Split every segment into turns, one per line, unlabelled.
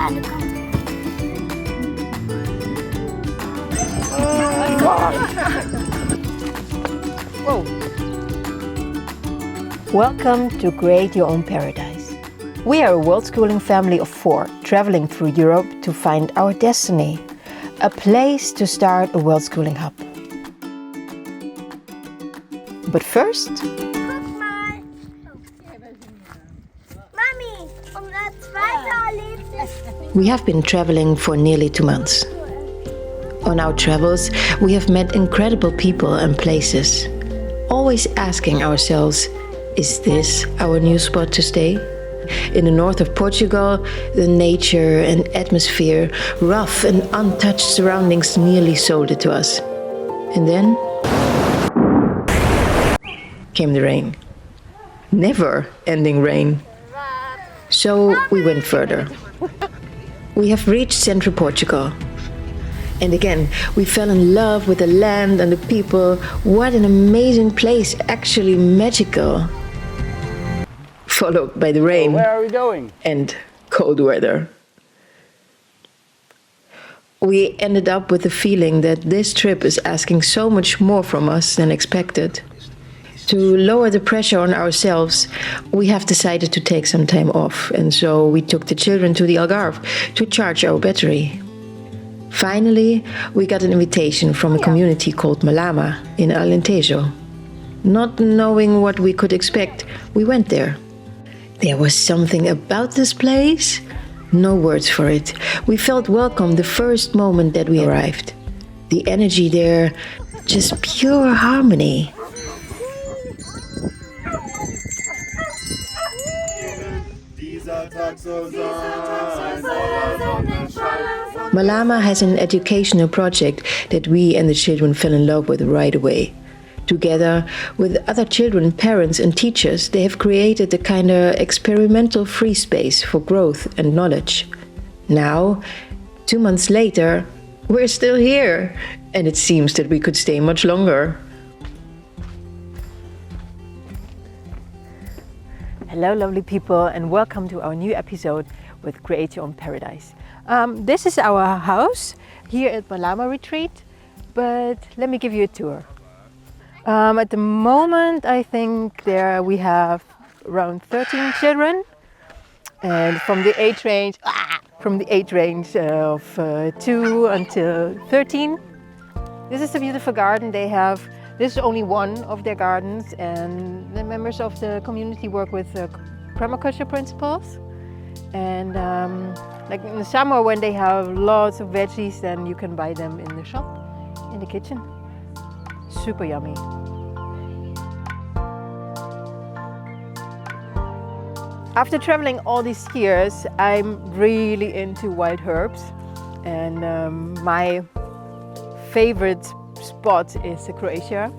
aan de kant.
Whoa. Welcome to Create Your Own Paradise. We are a world-schooling family of 4 traveling through Europe to find our destiny, a place to start a world-schooling hub. But first,
Guck mal. Mami, unser zweiter Erlebnis.
we have been traveling for nearly 2 months. On our travels, we have met incredible people and places, always asking ourselves, is this our new spot to stay? In the north of Portugal, the nature and atmosphere, rough and untouched surroundings nearly sold it to us. And then came the rain. Never ending rain. So we went further. We have reached central Portugal. And again, we fell in love with the land and the people. What an amazing place, actually magical. Followed by the rain.
Where are we going?
And cold weather. We ended up with the feeling that this trip is asking so much more from us than expected. To lower the pressure on ourselves, we have decided to take some time off, and so we took the children to the Algarve to charge our battery. Finally, we got an invitation from a community called Malama in Alentejo. Not knowing what we could expect, we went there. There was something about this place. No words for it. We felt welcome the first moment that we arrived. The energy there, just pure harmony. Malama has an educational project that we and the children fell in love with right away. Together with other children, parents and teachers, they have created a kind of experimental free space for growth and knowledge. Now, 2 months later, we're still here, and it seems that we could stay much longer. Hello, lovely people, and welcome to our new episode with Create Your Own Paradise. This is our house here at Malama Retreat, but let me give you a tour. At the moment, I think there we have around 13 children, and from the age range of 2 until 13. This is a beautiful garden they have. This is only one of their gardens, and the members of the community work with permaculture principles. And like in the summer, when they have lots of veggies, then you can buy them in the shop, in the kitchen. Super yummy. After traveling all these years, I'm really into wild herbs, and my favorite spot is Croatia,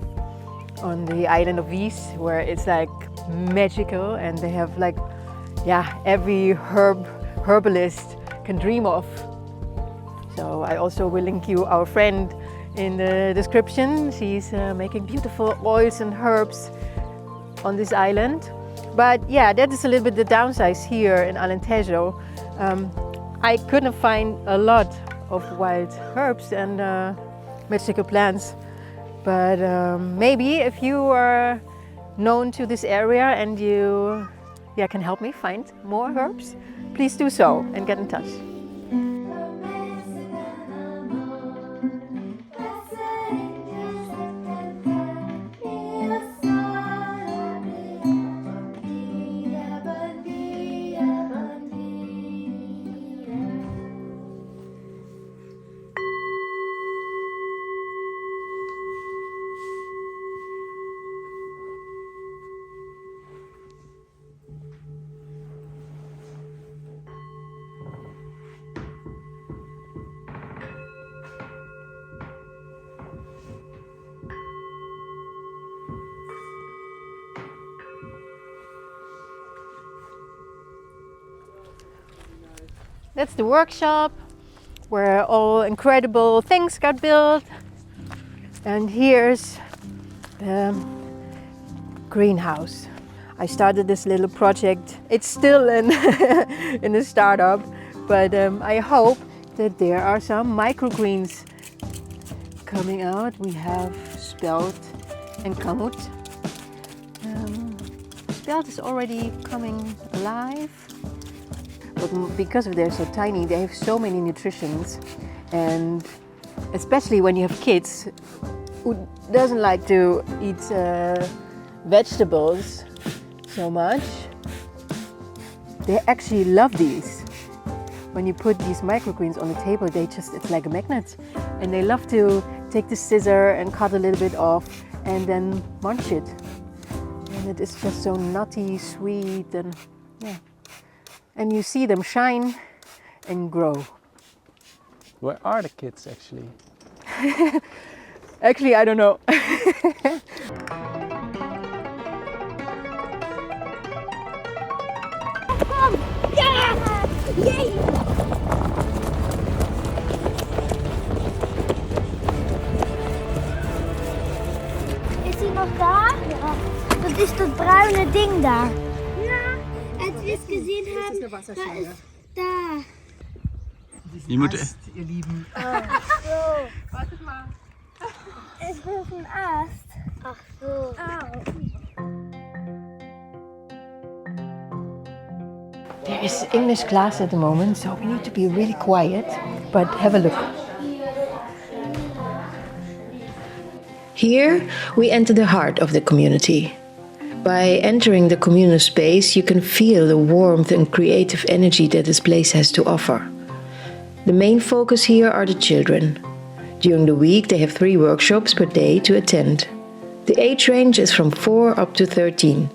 on the island of Vis, where it's like magical, and they have like, every herbalist can dream of. So I also will link you our friend in the description. She's making beautiful oils and herbs on this island. But yeah, that is a little bit the downside here in Alentejo. I couldn't find a lot of wild herbs and magical plants. But maybe if you are known to this area and you can help me find more herbs, please do so and get in touch. That's the workshop where all incredible things got built. And here's the greenhouse. I started this little project. It's still in the startup, But I hope that there are some microgreens coming out. We have spelt and kamut. Spelt is already coming alive. But because they're so tiny, they have so many nutritions. And especially when you have kids who doesn't like to eat vegetables so much, they actually love these. When you put these microgreens on the table, it's like a magnet. And they love to take the scissor and cut a little bit off and then munch it. And it is just so nutty, sweet, and yeah. And you see them shine and grow.
Where are the kids actually?
Actually, I don't know.
Kom! Ja! Jee! Is hij nog daar? Ja. Dat is dat bruine ding daar. Ja. Als we het gezien hebben, dat is daar.
Je moet...
ihr Lieben.
Ach so.
Wartet mal.
Es ist ein Ast. Ach so. Au.
There is English class at the moment, so we need to be really quiet, but have a look. Here we enter the heart of the community. By entering the communal space, you can feel the warmth and creative energy that this place has to offer. The main focus here are the children. During the week they have 3 workshops per day to attend. The age range is from 4 up to 13.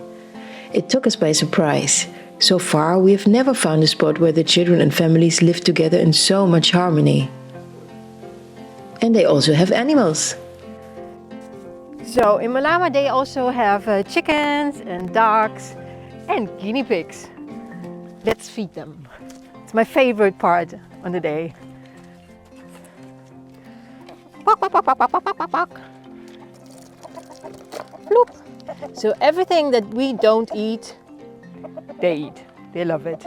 It took us by surprise. So far we have never found a spot where the children and families live together in so much harmony. And they also have animals. So in Malama they also have chickens and ducks and guinea pigs. Let's feed them. It's my favorite part on the day. Pok, pok, pok, pok, pok, pok, pok, pok. Bloop. So everything that we don't eat, they eat. They love it.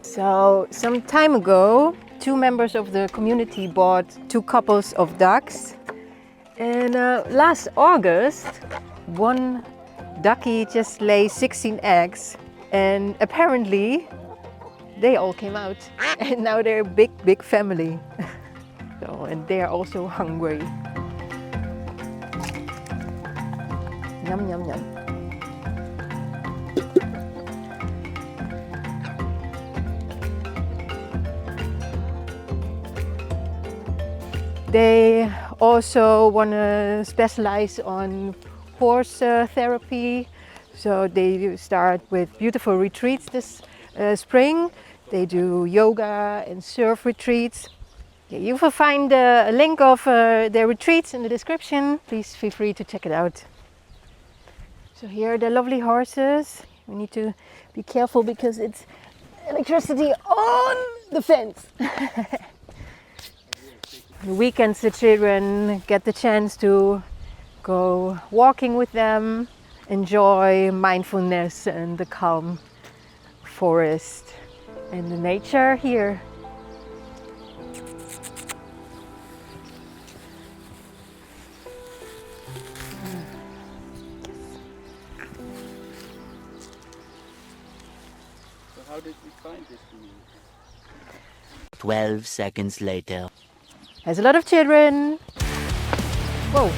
So some time ago, 2 members of the community bought 2 couples of ducks. And last August, one ducky just laid 16 eggs. And apparently, they all came out. And now they're a big, big family. So, and they are also hungry. Yum, yum, yum. They also want to specialize on horse therapy. So they start with beautiful retreats this spring. They do yoga and surf retreats. You will find a link of their retreats in the description. Please feel free to check it out. So here are the lovely horses. We need to be careful because it's electricity on the fence. On the weekends the children get the chance to go walking with them, enjoy mindfulness and the calm forest and the nature here.
How did we find this community?
12 seconds later.
There's a lot of children. Wow.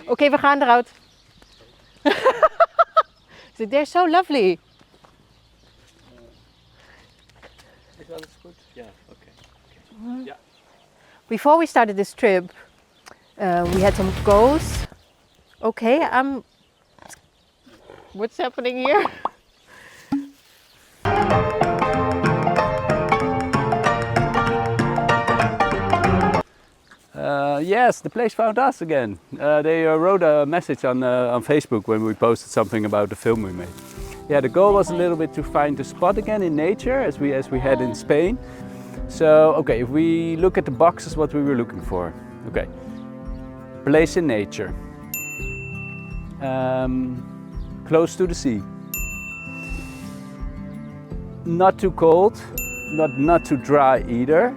Oké, we gaan eruit. So they're so lovely.
Is alles goed? Yeah, okay. Yeah.
Before we started this trip, we had some goals. Okay, what's happening here?
Yes, the place found us again. They wrote a message on Facebook when we posted something about the film we made. Yeah, the goal was a little bit to find a spot again in nature as we had in Spain. So, okay, if we look at the boxes, what we were looking for. Okay, place in nature. close to the sea. Not too cold, not too dry either,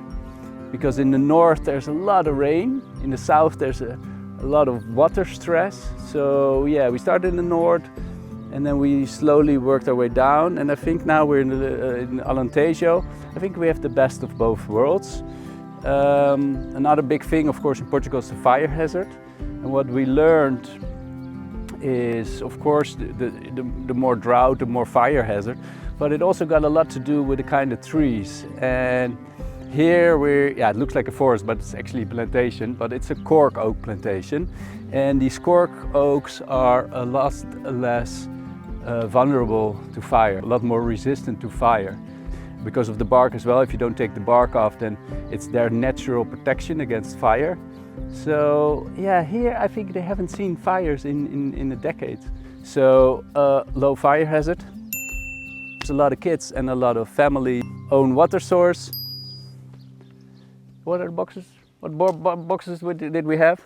because in the north there's a lot of rain, in the south there's a lot of water stress. So yeah, we started in the north and then we slowly worked our way down, and I think now we're in Alentejo. I think we have the best of both worlds. Another big thing, of course, in Portugal is the fire hazard, and what we learned is, of course, the more drought, the more fire hazard, but it also got a lot to do with the kind of trees. And here it looks like a forest, but it's actually a plantation, but it's a cork oak plantation. And these cork oaks are a lot less vulnerable to fire, a lot more resistant to fire. Because of the bark as well, if you don't take the bark off, then it's their natural protection against fire. So yeah, here I think they haven't seen fires in a decade. So low fire hazard. There's a lot of kids and a lot of family own water source. What are the boxes? What boxes did we have?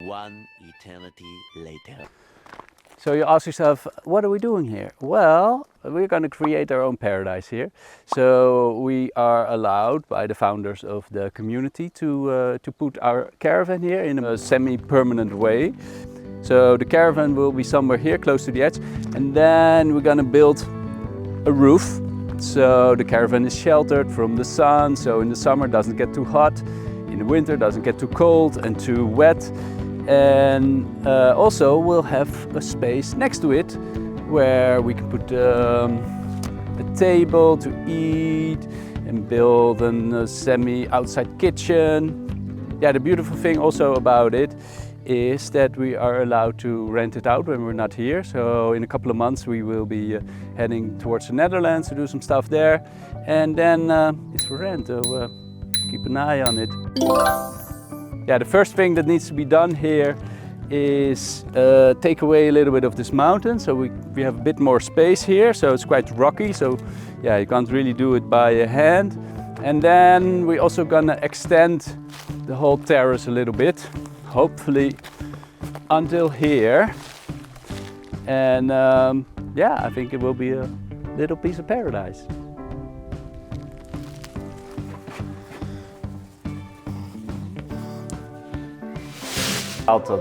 One eternity later.
So you ask yourself, what are we doing here? Well, we're going to create our own paradise here. So we are allowed by the founders of the community to put our caravan here in a semi-permanent way. So the caravan will be somewhere here close to the edge, and then we're going to build a roof. So the caravan is sheltered from the sun, so in the summer it doesn't get too hot, in the winter it doesn't get too cold and too wet. And also we'll have a space next to it where we can put a table to eat and build a semi-outside kitchen. Yeah, the beautiful thing also about it is that we are allowed to rent it out when we're not here. So in a couple of months we will be heading towards the Netherlands to do some stuff there, and then it's for rent, so keep an eye on it. Yeah, the first thing that needs to be done here is take away a little bit of this mountain, so we have a bit more space here, so it's quite rocky, so yeah, you can't really do it by hand. And then we're also gonna extend the whole terrace a little bit, hopefully until here. And yeah, I think it will be a little piece of paradise. Altijd.